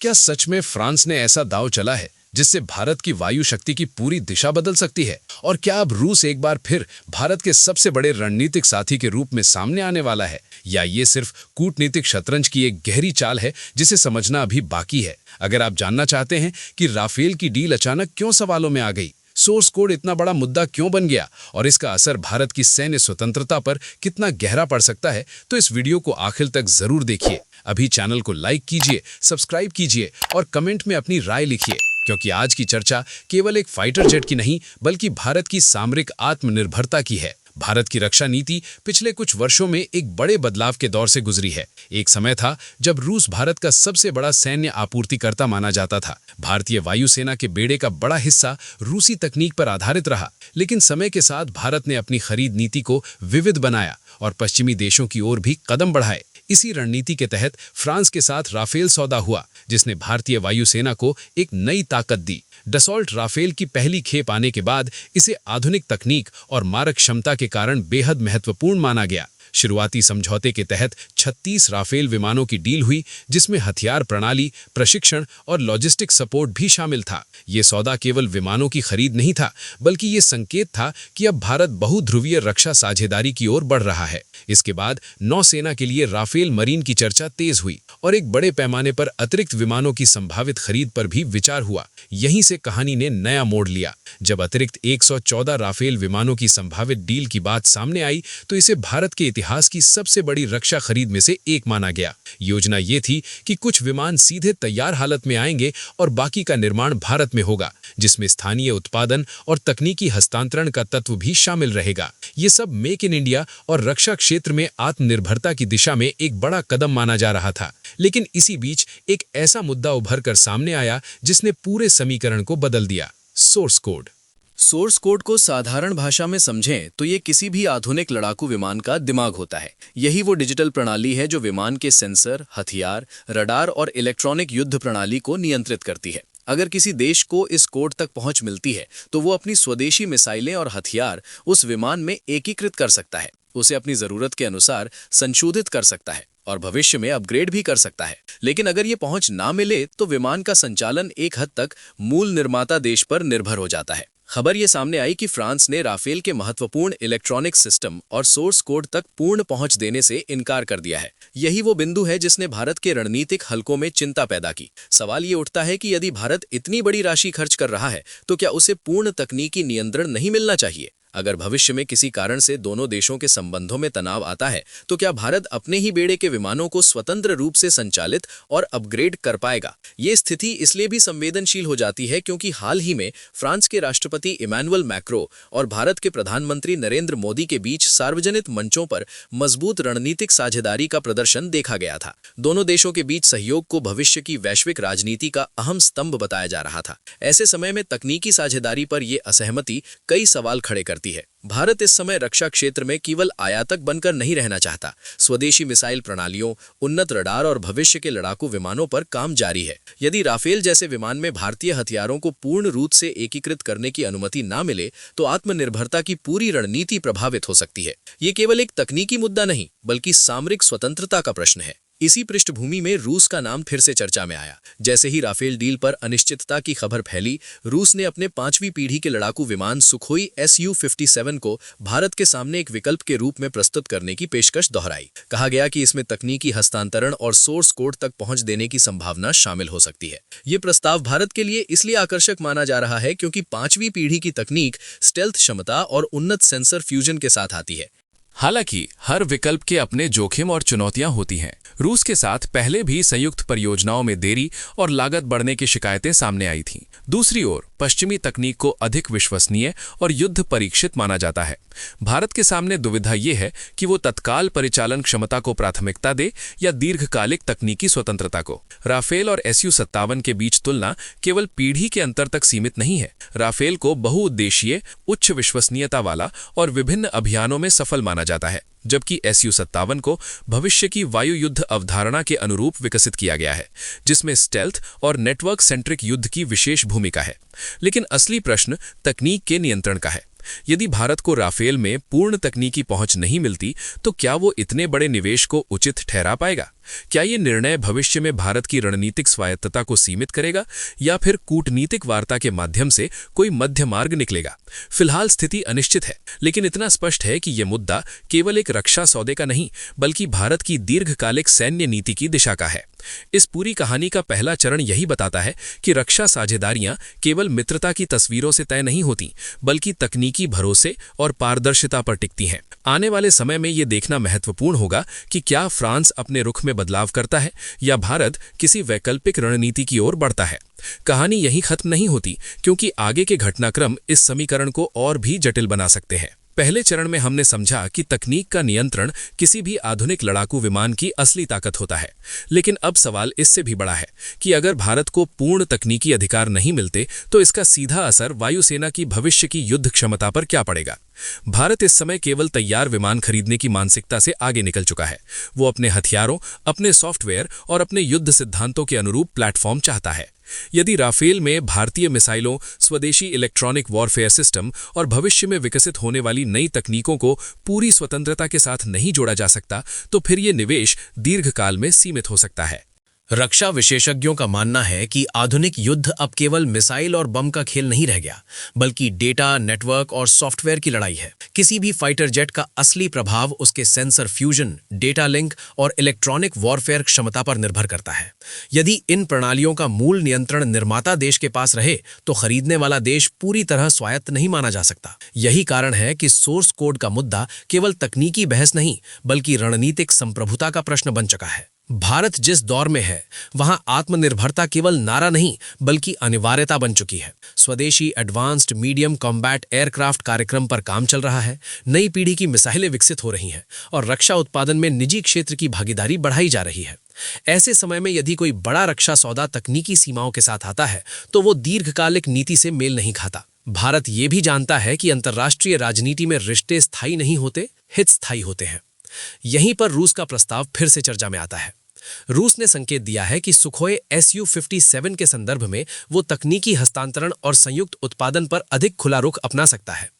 क्या सच में फ्रांस ने ऐसा दांव चला है जिससे भारत की वायु शक्ति की पूरी दिशा बदल सकती है? और क्या अब रूस एक बार फिर भारत के सबसे बड़े रणनीतिक साथी के रूप में सामने आने वाला है, या ये सिर्फ कूटनीतिक शतरंज की एक गहरी चाल है जिसे समझना अभी बाकी है? अगर आप जानना चाहते हैं कि राफेल की डील अचानक क्यों सवालों में आ गई, सोर्स कोड इतना बड़ा मुद्दा क्यों बन गया और इसका असर भारत की सैन्य स्वतंत्रता पर कितना गहरा पड़ सकता है, तो इस वीडियो को आखिर तक जरूर देखिए। अभी चैनल को लाइक कीजिए, सब्सक्राइब कीजिए और कमेंट में अपनी राय लिखिए, क्योंकि आज की चर्चा केवल एक फाइटर जेट की नहीं बल्कि भारत की सामरिक आत्मनिर्भरता की है। भारत की रक्षा नीति पिछले कुछ वर्षों में एक बड़े बदलाव के दौर से गुजरी है। एक समय था जब रूस भारत का सबसे बड़ा सैन्य आपूर्तिकर्ता माना जाता था। भारतीय वायुसेना के बेड़े का बड़ा हिस्सा रूसी तकनीक पर आधारित रहा, लेकिन समय के साथ भारत ने अपनी खरीद नीति को विविध बनाया और पश्चिमी देशों की ओर भी कदम बढ़ाए। इसी रणनीति के तहत फ्रांस के साथ राफेल सौदा हुआ, जिसने भारतीय वायुसेना को एक नई ताकत दी। डसॉल्ट राफेल की पहली खेप आने के बाद इसे आधुनिक तकनीक और मारक क्षमता के कारण बेहद महत्वपूर्ण माना गया। शुरुआती समझौते के तहत 36 राफेल विमानों की डील हुई, जिसमें हथियार प्रणाली, प्रशिक्षण और लॉजिस्टिक सपोर्ट भी शामिल था। ये सौदा केवल विमानों की खरीद नहीं था, बल्कि ये संकेत था कि अब भारत बहुध्रुवीय रक्षा साझेदारी की ओर बढ़ रहा है। इसके बाद नौसेना के लिए राफेल मरीन की चर्चा तेज हुई और एक बड़े पैमाने पर अतिरिक्त विमानों की संभावित खरीद पर भी विचार हुआ। यहीं से कहानी ने नया मोड़ लिया। जब अतिरिक्त 114 राफेल विमानों की संभावित डील की बात सामने आई, तो इसे भारत के इतिहास की सबसे बड़ी रक्षा खरीद में से एक माना गया। योजना ये थी कि कुछ विमान सीधे तैयार हालत में आएंगे और बाकी का निर्माण भारत में होगा, जिसमें स्थानीय उत्पादन और तकनीकी हस्तांतरण का तत्व भी शामिल रहेगा। ये सब मेक इन इंडिया और रक्षा क्षेत्र में आत्मनिर्भरता की दिशा में एक बड़ा कदम माना जा रहा था। लेकिन इसी बीच एक ऐसा मुद्दा उभर कर सामने आया जिसने पूरे समीकरण को बदल दिया: सोर्स कोड। सोर्स कोड को साधारण भाषा में समझें तो ये किसी भी आधुनिक लड़ाकू विमान का दिमाग होता है। यही वो डिजिटल प्रणाली है जो विमान के सेंसर, हथियार, रडार और इलेक्ट्रॉनिक युद्ध प्रणाली को नियंत्रित करती है। अगर किसी देश को इस कोड तक पहुंच मिलती है तो वो अपनी स्वदेशी मिसाइलें और हथियार उस विमान में एकीकृत कर सकता है, उसे अपनी जरूरत के अनुसार संशोधित कर सकता है और भविष्य में अपग्रेड भी कर सकता है। लेकिन अगर ये पहुंच ना मिले तो विमान का संचालन एक हद तक मूल निर्माता देश पर निर्भर हो जाता है। खबर ये सामने आई कि फ्रांस ने राफेल के महत्वपूर्ण इलेक्ट्रॉनिक सिस्टम और सोर्स कोड तक पूर्ण पहुंच देने से इनकार कर दिया है। यही वो बिंदु है जिसने भारत के रणनीतिक हलकों में चिंता पैदा की। सवाल ये उठता है कि यदि भारत इतनी बड़ी राशि खर्च कर रहा है तो क्या उसे पूर्ण तकनीकी नियंत्रण नहीं मिलना चाहिए? अगर भविष्य में किसी कारण से दोनों देशों के संबंधों में तनाव आता है तो क्या भारत अपने ही बेड़े के विमानों को स्वतंत्र रूप से संचालित और अपग्रेड कर पाएगा? ये स्थिति इसलिए भी संवेदनशील हो जाती है क्योंकि हाल ही में फ्रांस के राष्ट्रपति इमैनुअल मैक्रों और भारत के प्रधानमंत्री नरेंद्र मोदी के बीच सार्वजनिक मंचों पर मजबूत रणनीतिक साझेदारी का प्रदर्शन देखा गया था। दोनों देशों के बीच सहयोग को भविष्य की वैश्विक राजनीति का अहम स्तंभ बताया जा रहा था। ऐसे समय में तकनीकी साझेदारी पर यह असहमति कई सवाल खड़े करती है। भारत इस समय रक्षा क्षेत्र में केवल आयातक बनकर नहीं रहना चाहता। स्वदेशी मिसाइल प्रणालियों, उन्नत रडार और भविष्य के लड़ाकू विमानों पर काम जारी है। यदि राफेल जैसे विमान में भारतीय हथियारों को पूर्ण रूप से एकीकृत करने की अनुमति ना मिले तो आत्मनिर्भरता की पूरी रणनीति प्रभावित हो सकती है। ये केवल एक तकनीकी मुद्दा नहीं बल्कि सामरिक स्वतंत्रता का प्रश्न है। इसी पृष्ठभूमि में रूस का नाम फिर से चर्चा में आया। जैसे ही राफेल डील पर अनिश्चितता की खबर फैली, रूस ने अपने 5वीं पीढ़ी के लड़ाकू विमान सुखोई Su-57 को भारत के सामने एक विकल्प के रूप में प्रस्तुत करने की पेशकश दोहराई। कहा गया कि इसमें तकनीकी हस्तांतरण और सोर्स कोड तक पहुंच देने की संभावना शामिल हो सकती है। ये प्रस्ताव भारत के लिए इसलिए आकर्षक माना जा रहा है क्योंकि 5वीं पीढ़ी की तकनीक स्टेल्थ क्षमता और उन्नत सेंसर फ्यूजन के साथ आती है। हालांकि हर विकल्प के अपने जोखिम और चुनौतियां होती हैं। रूस के साथ पहले भी संयुक्त परियोजनाओं में देरी और लागत बढ़ने की शिकायतें सामने आई थीं। दूसरी ओर पश्चिमी तकनीक को अधिक विश्वसनीय और युद्ध परीक्षित माना जाता है। भारत के सामने दुविधा ये है कि वो तत्काल परिचालन क्षमता को प्राथमिकता दे या दीर्घकालिक तकनीकी स्वतंत्रता को। राफेल और Su-57 के बीच तुलना केवल पीढ़ी के अंतर तक सीमित नहीं है। राफेल को बहुउद्देशीय, उच्च विश्वसनीयता वाला और विभिन्न अभियानों में सफल माना जाता है, जबकि Su-57 को भविष्य की वायु युद्ध अवधारणा के अनुरूप विकसित किया गया है, जिसमें स्टेल्थ और नेटवर्क सेंट्रिक युद्ध की विशेष भूमिका है। लेकिन असली प्रश्न तकनीक के नियंत्रण का है। यदि भारत को राफेल में पूर्ण तकनीकी पहुंच नहीं मिलती तो क्या वो इतने बड़े निवेश को उचित ठहरा पाएगा? क्या ये निर्णय भविष्य में भारत की रणनीतिक स्वायत्तता को सीमित करेगा या फिर कूटनीतिक वार्ता के माध्यम से कोई मध्य मार्ग निकलेगा? फिलहाल स्थिति अनिश्चित है, लेकिन इतना स्पष्ट है कि यह मुद्दा केवल एक रक्षा सौदे का नहीं बल्कि भारत की दीर्घकालिक सैन्य नीति की दिशा का है। इस पूरी कहानी का पहला चरण यही बताता है कि रक्षा साझेदारियां केवल मित्रता की तस्वीरों से तय नहीं होती, बल्कि तकनीकी भरोसे और पारदर्शिता पर टिकती हैं। आने वाले समय में ये देखना महत्वपूर्ण होगा कि क्या फ्रांस अपने रुख में बदलाव करता है या भारत किसी वैकल्पिक रणनीति की ओर बढ़ता है। कहानी यहीं खत्म नहीं होती, क्योंकि आगे के घटनाक्रम इस समीकरण को और भी जटिल बना सकते हैं। पहले चरण में हमने समझा कि तकनीक का नियंत्रण किसी भी आधुनिक लड़ाकू विमान की असली ताकत होता है, लेकिन अब सवाल इससे भी बड़ा है कि अगर भारत को पूर्ण तकनीकी अधिकार नहीं मिलते तो इसका सीधा असर वायुसेना की भविष्य की युद्ध क्षमता पर क्या पड़ेगा। भारत इस समय केवल तैयार विमान खरीदने की मानसिकता से आगे निकल चुका है। वो अपने हथियारों, अपने सॉफ्टवेयर और अपने युद्ध सिद्धांतों के अनुरूप प्लेटफॉर्म चाहता है। यदि राफेल में भारतीय मिसाइलों, स्वदेशी इलेक्ट्रॉनिक वॉरफेयर सिस्टम और भविष्य में विकसित होने वाली नई तकनीकों को पूरी स्वतंत्रता के साथ नहीं जोड़ा जा सकता, तो फिर ये निवेश दीर्घकाल में सीमित हो सकता है। रक्षा विशेषज्ञों का मानना है कि आधुनिक युद्ध अब केवल मिसाइल और बम का खेल नहीं रह गया, बल्कि डेटा, नेटवर्क और सॉफ्टवेयर की लड़ाई है। किसी भी फाइटर जेट का असली प्रभाव उसके सेंसर फ्यूजन, डेटा लिंक और इलेक्ट्रॉनिक वॉरफेयर क्षमता पर निर्भर करता है। यदि इन प्रणालियों का मूल नियंत्रण निर्माता देश के पास रहे, तो खरीदने वाला देश पूरी तरह स्वायत्त नहीं माना जा सकता। यही कारण है कि सोर्स कोड का मुद्दा केवल तकनीकी बहस नहीं, बल्कि रणनीतिक संप्रभुता का प्रश्न बन चुका है। भारत जिस दौर में है, वहां आत्मनिर्भरता केवल नारा नहीं, बल्कि अनिवार्यता बन चुकी है। स्वदेशी एडवांस्ड मीडियम कॉम्बैट एयरक्राफ्ट कार्यक्रम पर काम चल रहा है, नई पीढ़ी की मिसाइलें विकसित हो रही हैं और रक्षा उत्पादन में निजी क्षेत्र की भागीदारी बढ़ाई जा रही है। ऐसे समय में यदि कोई बड़ा रक्षा सौदा तकनीकी सीमाओं के साथ आता है, तो वो दीर्घकालिक नीति से मेल नहीं खाता। भारत ये भी जानता है कि अंतर्राष्ट्रीय राजनीति में रिश्ते स्थायी नहीं होते, हित स्थायी होते हैं। यहीं पर रूस का प्रस्ताव फिर से चर्चा में आता है। रूस ने संकेत दिया है कि सुखोई Su-57 के संदर्भ में वो तकनीकी हस्तांतरण और संयुक्त उत्पादन पर अधिक खुला रुख अपना सकता है।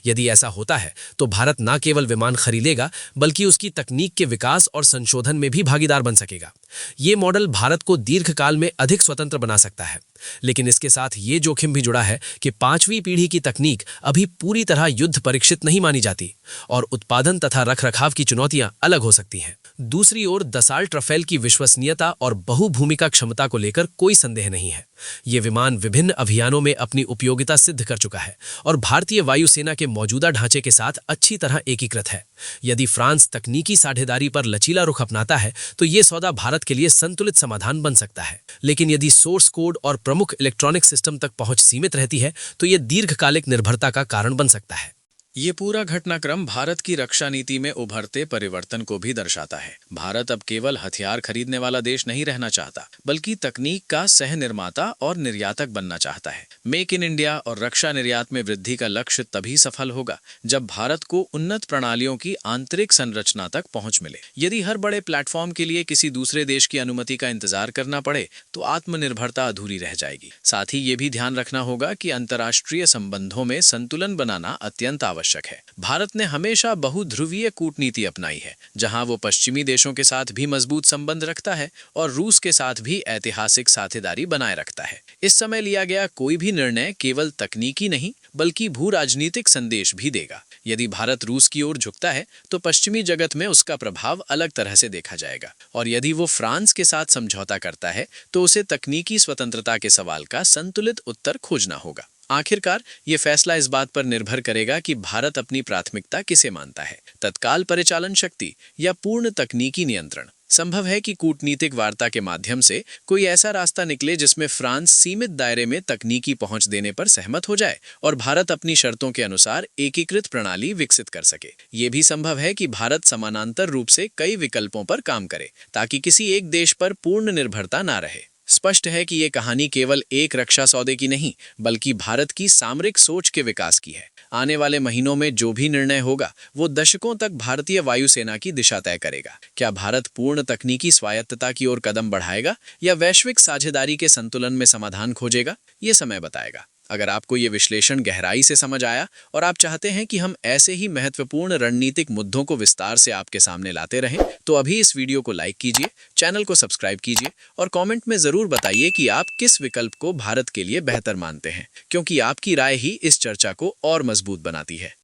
यदि ऐसा होता है, तो भारत न केवल विमान खरीदेगा, बल्कि उसकी तकनीक के विकास और संशोधन में भी भागीदार बन सकेगा। ये मॉडल भारत को दीर्घकाल में अधिक स्वतंत्र बना सकता है, लेकिन इसके साथ ये जोखिम भी जुड़ा है कि 5वीं पीढ़ी की तकनीक अभी पूरी तरह युद्ध परीक्षित नहीं मानी जाती और उत्पादन तथा रखरखाव की चुनौतियां अलग हो सकती हैं। दूसरी ओर दसाल्ट राफेल की विश्वसनीयता और बहुभूमिका क्षमता को लेकर कोई संदेह नहीं है। ये विमान विभिन्न अभियानों में अपनी उपयोगिता सिद्ध कर चुका है और भारतीय वायुसेना के मौजूदा ढांचे के साथ अच्छी तरह एकीकृत है। यदि फ्रांस तकनीकी साझेदारी पर लचीला रुख अपनाता है, तो ये सौदा भारत के लिए संतुलित समाधान बन सकता है। लेकिन यदि सोर्स कोड और प्रमुख इलेक्ट्रॉनिक सिस्टम तक पहुंच सीमित रहती है, तो ये दीर्घकालिक निर्भरता का कारण बन सकता है। ये पूरा घटनाक्रम भारत की रक्षा नीति में उभरते परिवर्तन को भी दर्शाता है। भारत अब केवल हथियार खरीदने वाला देश नहीं रहना चाहता, बल्कि तकनीक का सह निर्माता और निर्यातक बनना चाहता है। मेक इन इंडिया और रक्षा निर्यात में वृद्धि का लक्ष्य तभी सफल होगा जब भारत को उन्नत प्रणालियों की आंतरिक संरचना तक पहुंच मिले। यदि हर बड़े प्लेटफॉर्म के लिए किसी दूसरे देश की अनुमति का इंतजार करना पड़े, तो आत्मनिर्भरता अधूरी रह जाएगी। साथ ही ये भी ध्यान रखना होगा कि अंतर्राष्ट्रीय संबंधों में संतुलन बनाना अत्यंत आवश्यक है। भारत ने हमेशा बहुध्रुवीय कूटनीति अपनाई है, जहां वो पश्चिमी देशों के साथ भी मजबूत संबंध रखता है और रूस के साथ भी ऐतिहासिक साझेदारी बनाए रखता है। इस समय लिया गया कोई भी निर्णय केवल तकनीकी नहीं, बल्कि भू राजनीतिक संदेश भी देगा। यदि भारत रूस की ओर झुकता है, तो पश्चिमी जगत में उसका प्रभाव अलग तरह से देखा जाएगा, और यदि वो फ्रांस के साथ समझौता करता है, तो उसे तकनीकी स्वतंत्रता के सवाल का संतुलित उत्तर खोजना होगा। आखिरकार ये फैसला इस बात पर निर्भर करेगा कि भारत अपनी प्राथमिकता किसे मानता है, तत्काल परिचालन शक्ति या पूर्ण तकनीकी नियंत्रण। संभव है कि कूटनीतिक वार्ता के माध्यम से कोई ऐसा रास्ता निकले जिसमें फ्रांस सीमित दायरे में तकनीकी पहुंच देने पर सहमत हो जाए और भारत अपनी शर्तों के अनुसार एकीकृत प्रणाली विकसित कर सके। ये भी संभव है कि भारत समानांतर रूप से कई विकल्पों पर काम करे, ताकि किसी एक देश पर पूर्ण निर्भरता ना रहे। स्पष्ट है कि ये कहानी केवल एक रक्षा सौदे की नहीं, बल्कि भारत की सामरिक सोच के विकास की है। आने वाले महीनों में जो भी निर्णय होगा, वो दशकों तक भारतीय वायुसेना की दिशा तय करेगा। क्या भारत पूर्ण तकनीकी स्वायत्तता की ओर कदम बढ़ाएगा या वैश्विक साझेदारी के संतुलन में समाधान खोजेगा, ये समय बताएगा। अगर आपको ये विश्लेषण गहराई से समझ आया और आप चाहते हैं कि हम ऐसे ही महत्वपूर्ण रणनीतिक मुद्दों को विस्तार से आपके सामने लाते रहें, तो अभी इस वीडियो को लाइक कीजिए, चैनल को सब्सक्राइब कीजिए और कमेंट में जरूर बताइए कि आप किस विकल्प को भारत के लिए बेहतर मानते हैं, क्योंकि आपकी राय ही इस चर्चा को और मजबूत बनाती है।